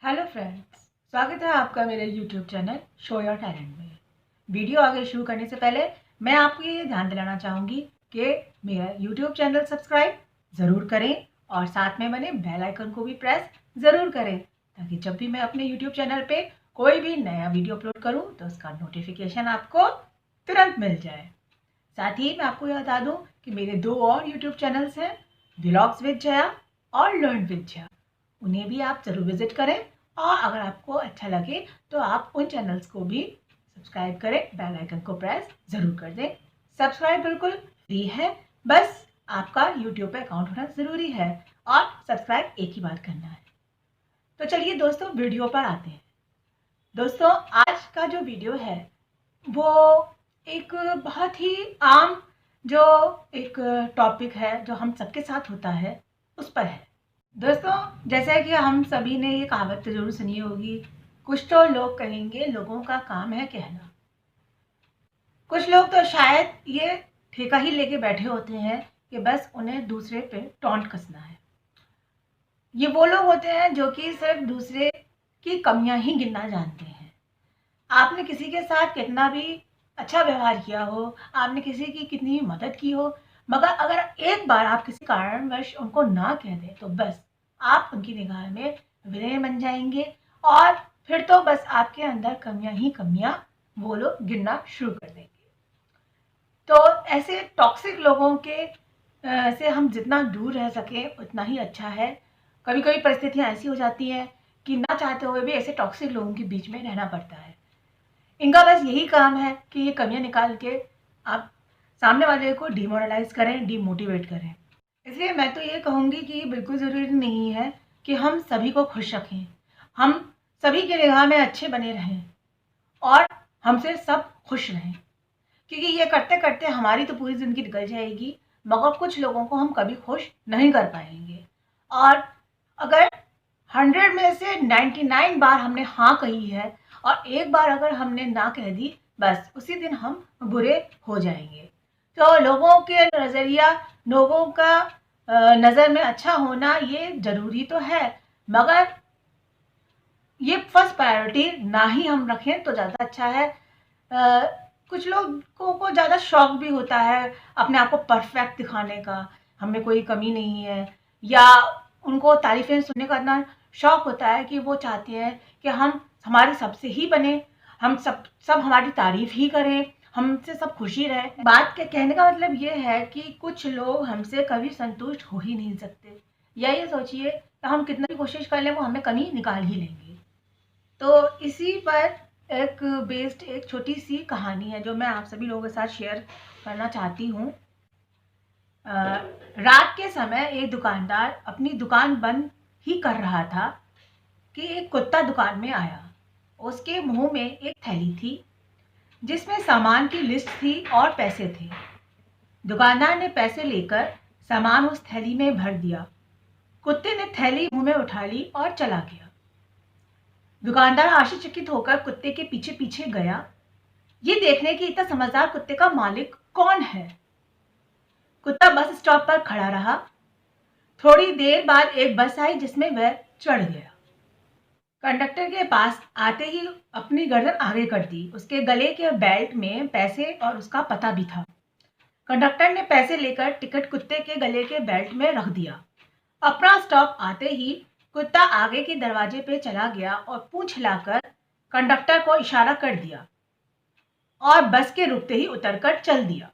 Hello friends, स्वागत है आपका मेरे YouTube channel show your talent में। वीडियो आगे शुरू करने से पहले मैं आपको ये ध्यान दिलाना चाहूँगी कि मेरा यूट्यूब चैनल सब्सक्राइब ज़रूर करें और साथ में बने बेल आइकन को भी प्रेस ज़रूर करें ताकि जब भी मैं अपने यूट्यूब चैनल पे कोई भी नया वीडियो अपलोड करूँ तो उसका नोटिफिकेशन आपको तुरंत मिल जाए। साथ ही मैं आपको ये बता दूँ कि मेरे 2 और यूट्यूब चैनल्स हैं, व्लॉग्स विद जया और लर्न विद जया। उन्हें भी आप ज़रूर विजिट करें और अगर आपको अच्छा लगे तो आप उन चैनल्स को भी सब्सक्राइब करें, बेल आइकन को प्रेस ज़रूर कर दें। सब्सक्राइब बिल्कुल फ्री है, बस आपका यूट्यूब पे अकाउंट होना ज़रूरी है और सब्सक्राइब एक ही बार करना है। तो चलिए दोस्तों, वीडियो पर आते हैं। दोस्तों, आज का जो वीडियो है वो एक बहुत ही आम जो एक टॉपिक है जो हम सबके साथ होता है उस पर है। दोस्तों, जैसा कि हम सभी ने ये कहावत तो जरूर सुनी होगी, कुछ तो लोग कहेंगे लोगों का काम है कहना। कुछ लोग तो शायद ये ठेका ही लेके बैठे होते हैं कि बस उन्हें दूसरे पे टॉन्ट कसना है। ये वो लोग होते हैं जो कि सिर्फ दूसरे की कमियां ही गिनना जानते हैं। आपने किसी के साथ कितना भी अच्छा व्यवहार किया हो, आपने किसी की कितनी भी मदद की हो, मगर अगर एक बार आप किसी कारणवश उनको ना कह दें तो बस आप उनकी निगाह में विलेन बन जाएंगे और फिर तो बस आपके अंदर कमियां ही कमियां वो लोग गिनना शुरू कर देंगे। तो ऐसे टॉक्सिक लोगों के से हम जितना दूर रह सके उतना ही अच्छा है। कभी कभी परिस्थितियां ऐसी हो जाती हैं कि ना चाहते हुए भी ऐसे टॉक्सिक लोगों के बीच में रहना पड़ता है। इनका बस यही काम है कि ये कमियां निकाल के आप सामने वाले को डिमोरलाइज करें, डिमोटिवेट करें। इसलिए मैं तो ये कहूँगी कि बिल्कुल ज़रूरी नहीं है कि हम सभी को खुश रखें, हम सभी की निगाह में अच्छे बने रहें और हमसे सब खुश रहें, क्योंकि ये करते करते हमारी तो पूरी ज़िंदगी निकल जाएगी मगर कुछ लोगों को हम कभी खुश नहीं कर पाएंगे। और अगर 100 में से 99 बार हमने हाँ कही है और एक बार अगर हमने ना कह दी, बस उसी दिन हम बुरे हो जाएंगे। तो लोगों के नज़रिया, लोगों का नज़र में अच्छा होना ये ज़रूरी तो है, मगर ये फर्स्ट प्रायोरिटी ना ही हम रखें तो ज़्यादा अच्छा है। कुछ लोगों को ज़्यादा शौक भी होता है अपने आप को परफेक्ट दिखाने का, हमें कोई कमी नहीं है, या उनको तारीफ़ें सुनने का इतना शौक होता है कि वो चाहते हैं कि हम हमारे सबसे ही बने, हम सब सब हमारी तारीफ़ ही करें, हमसे सब खुशी रहे। बात के कहने का मतलब ये है कि कुछ लोग हमसे कभी संतुष्ट हो ही नहीं सकते, या ये सोचिए कि हम कितना भी कोशिश कर लें वो हमें कमी निकाल ही लेंगे। तो इसी पर एक बेस्ड एक छोटी सी कहानी है जो मैं आप सभी लोगों के साथ शेयर करना चाहती हूँ। रात के समय एक दुकानदार अपनी दुकान बंद ही कर रहा था कि एक कुत्ता दुकान में आया। उसके मुंह में एक थैली थी जिसमें सामान की लिस्ट थी और पैसे थे। दुकानदार ने पैसे लेकर सामान उस थैली में भर दिया। कुत्ते ने थैली मुंह में उठा ली और चला गया। दुकानदार आश्चर्यचकित होकर कुत्ते के पीछे पीछे गया, ये देखने कि इतना समझदार कुत्ते का मालिक कौन है। कुत्ता बस स्टॉप पर खड़ा रहा। थोड़ी देर बाद एक बस आई जिसमें वह चढ़ गया। कंडक्टर के पास आते ही अपनी गर्दन आगे कर दी। उसके गले के बेल्ट में पैसे और उसका पता भी था। कंडक्टर ने पैसे लेकर टिकट कुत्ते के गले के बेल्ट में रख दिया। अपना स्टॉप आते ही कुत्ता आगे के दरवाजे पे चला गया और पूंछ हिलाकर कंडक्टर को इशारा कर दिया और बस के रुकते ही उतरकर चल दिया।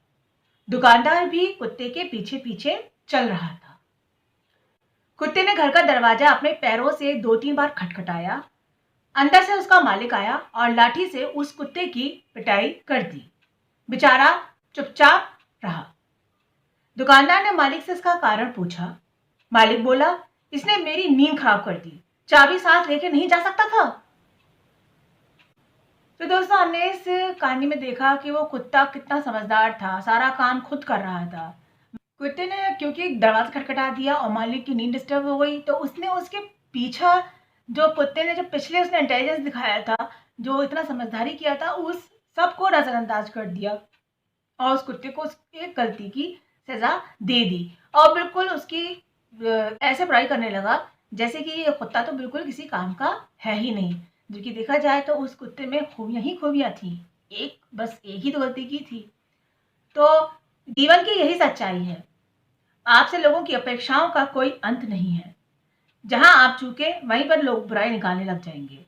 दुकानदार भी कुत्ते के पीछे पीछे चल रहा था। कुत्ते ने घर का दरवाजा अपने पैरों से 2-3 बार खटखटाया। अंदर से उसका मालिक आया और लाठी से उस कुत्ते की पिटाई कर दी। बेचारा चुपचाप रहा। दुकानदार ने मालिक से इसका कारण पूछा। मालिक बोला, इसने मेरी नींद खराब कर दी, चाबी साथ लेके नहीं जा सकता था। तो दोस्तों, हमने इस कहानी में देखा कि वो कुत्ता कितना समझदार था, सारा काम खुद कर रहा था। कुत्ते ने क्योंकि दरवाजा खटखटा दिया और मालिक की नींद डिस्टर्ब हो गई, तो उसने उसके पीछा जो कुत्ते ने जो पिछले उसने इंटेलिजेंस दिखाया था, जो इतना समझदारी किया था, उस सबको नजरअंदाज कर दिया और उस कुत्ते को उसकी गलती की सजा दे दी और बिल्कुल उसकी ऐसे पढ़ाई करने लगा जैसे कि ये कुत्ता तो बिल्कुल किसी काम का है ही नहीं, जबकि देखा जाए तो उस कुत्ते में खूबियाँ ही खूबियाँ थी। बस एक ही तो गलती की थी। तो जीवन की यही सच्चाई है। आपसे लोगों की अपेक्षाओं का कोई अंत नहीं है। जहाँ आप चूके वहीं पर लोग बुराई निकालने लग जाएँगे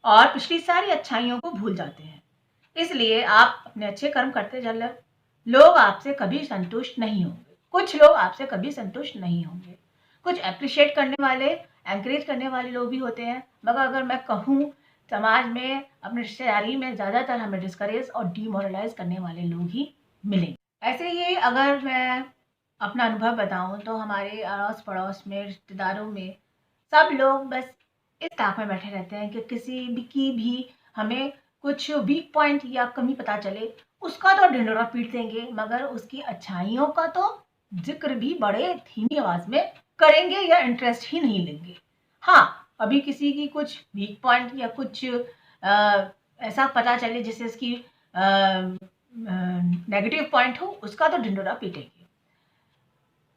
और पिछली सारी अच्छाइयों को भूल जाते हैं। इसलिए आप अपने अच्छे कर्म करते चलो, लोग आपसे कभी संतुष्ट नहीं होंगे। कुछ लोग आपसे कभी संतुष्ट नहीं होंगे। कुछ एप्रिशिएट करने वाले, एनकरेज करने वाले लोग भी होते हैं, मगर अगर मैं कहूँ समाज में, अपनी रिश्तेदारी में ज़्यादातर हमें डिस्करेज और डिमोरलाइज़ करने वाले लोग ही मिलेंगे। ऐसे ही अगर मैं अपना अनुभव बताऊँ तो हमारे अड़ोस-पड़ोस में, रिश्तेदारों में सब लोग बस इस ताक में बैठे रहते हैं कि किसी भी की भी हमें कुछ वीक पॉइंट या कमी पता चले, उसका तो ढिंढोरा पीट देंगे, मगर उसकी अच्छाइयों का तो ज़िक्र भी बड़े धीमी आवाज़ में करेंगे या इंटरेस्ट ही नहीं लेंगे। हाँ, अभी किसी की कुछ वीक पॉइंट या कुछ ऐसा पता चले जिससे इसकी नेगेटिव पॉइंट हो, उसका तो ढिंढोरा पीटेंगे।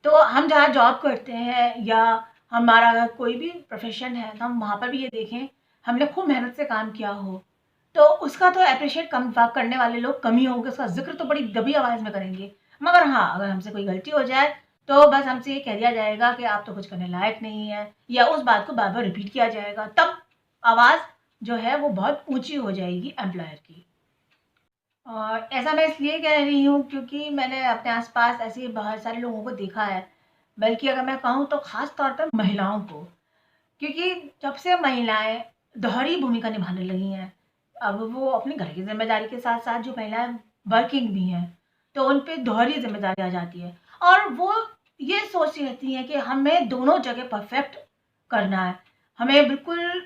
तो हम जहाँ जॉब करते हैं या हमारा कोई भी प्रोफ़ेशन है, तो हम वहाँ पर भी ये देखें, हमने खूब मेहनत से काम किया हो, तो उसका तो एप्रिशिएट कम करने वाले लोग कम ही होंगे, उसका ज़िक्र तो बड़ी दबी आवाज़ में करेंगे। मगर हाँ, अगर हमसे कोई गलती हो जाए, तो बस हमसे ये कह दिया जाएगा कि आप तो कुछ करने लायक नहीं हैं, या उस बात को बार-बार रिपीट किया जाएगा, तब आवाज़ जो है वो बहुत ऊँची हो जाएगी एम्प्लॉयर की। और ऐसा मैं इसलिए कह रही हूँ क्योंकि मैंने अपने आस-पास ऐसे बहुत सारे लोगों को देखा है, बल्कि अगर मैं कहूँ तो ख़ास तौर पर महिलाओं को। क्योंकि जब से महिलाएँ दोहरी भूमिका निभाने लगी हैं, अब वो अपने घर की ज़िम्मेदारी के साथ-साथ जो महिलाएँ वर्किंग भी हैं, तो उन पे दोहरी ज़िम्मेदारी आ जाती है और वो ये सोच रहती हैं कि हमें दोनों जगह परफ़ेक्ट करना है। हमें बिल्कुल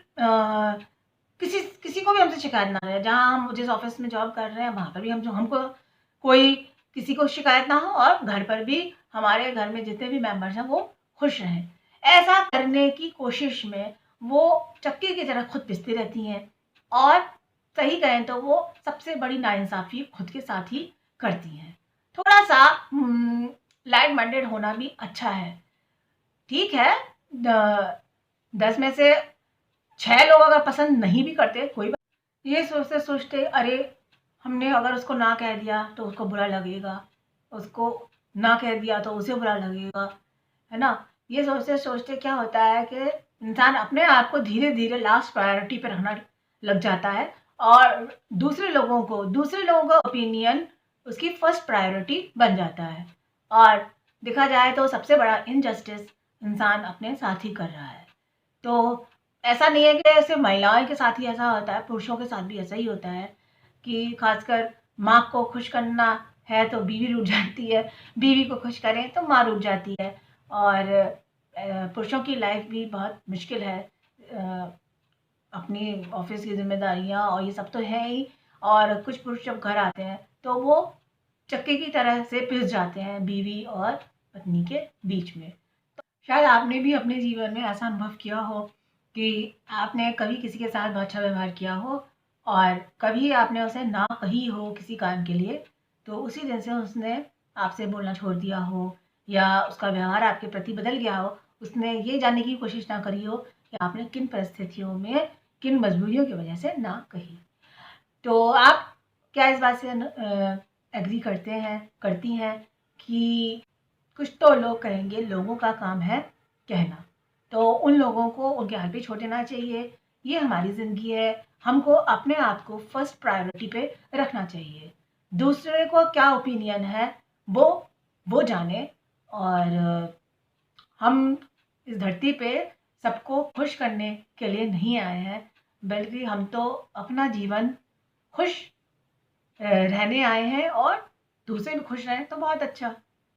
किसी किसी को भी हमसे शिकायत ना रहे। जहाँ हम जिस ऑफ़िस में जॉब कर रहे हैं, वहाँ पर भी हमको कोई किसी को शिकायत ना हो और घर पर भी हमारे घर में जितने भी मेंबर्स हैं, वो खुश रहें। ऐसा करने की कोशिश में वो चक्की की तरह खुद पिसती रहती हैं और सही कहें तो वो सबसे बड़ी नाइंसाफ़ी खुद के साथ ही करती हैं। थोड़ा-सा लाइट माइंडेड होना भी अच्छा है। ठीक है, द 10 में से 6 लोग अगर पसंद नहीं भी करते, कोई बात, ये सोचते-सोचते अरे! हमने अगर उसको ना कह दिया तो उसको बुरा लगेगा, उसको ना कह दिया तो उसे बुरा लगेगा, है ना? ये सोचते-सोचते क्या होता है कि इंसान अपने आप को धीरे-धीरे लास्ट प्रायोरिटी पे रखना लग जाता है और दूसरे लोगों का ओपिनियन उसकी फर्स्ट प्रायोरिटी बन जाता है। और देखा जाए तो सबसे बड़ा इनजस्टिस इंसान अपने साथ ही कर रहा है। तो ऐसा नहीं है कि सिर्फ़ महिलाओं के साथ ही ऐसा होता है, पुरुषों के साथ भी ऐसा ही होता है कि ख़ासकर माँ को खुश करना है तो बीवी रूठ जाती है, बीवी को खुश करें तो माँ रूठ जाती है और पुरुषों की लाइफ़ भी बहुत मुश्किल है। अपनी ऑफ़िस की ज़िम्मेदारियाँ और ये सब तो है ही, और कुछ पुरुष जब घर आते हैं तो वो चक्के की तरह से पिस जाते हैं बीवी और पत्नी के बीच में। शायद आपने भी अपने जीवन में ऐसा अनुभव किया हो कि आपने कभी किसी के साथ बहुत अच्छा व्यवहार किया हो और कभी आपने उसे ना कही हो किसी काम के लिए, तो उसी दिन से उसने आपसे बोलना छोड़ दिया हो या उसका व्यवहार आपके प्रति बदल गया हो। उसने ये जानने की कोशिश ना करी हो कि आपने किन परिस्थितियों में, किन मजबूरियों की वजह से ना कही। तो आप क्या इस बात से एग्री करती हैं कि कुछ तो लोग कहेंगे, लोगों का काम है कहना, तो उन लोगों को उनके हाल पे छोड़ देना चाहिए। ये हमारी ज़िंदगी है, हमको अपने आप को फर्स्ट प्रायोरिटी पे रखना चाहिए। दूसरे को क्या ओपिनियन है, वो जाने और हम इस धरती पे सबको खुश करने के लिए नहीं आए हैं, बल्कि हम तो अपना जीवन खुश रहने आए हैं और दूसरे भी खुश रहें तो बहुत अच्छा।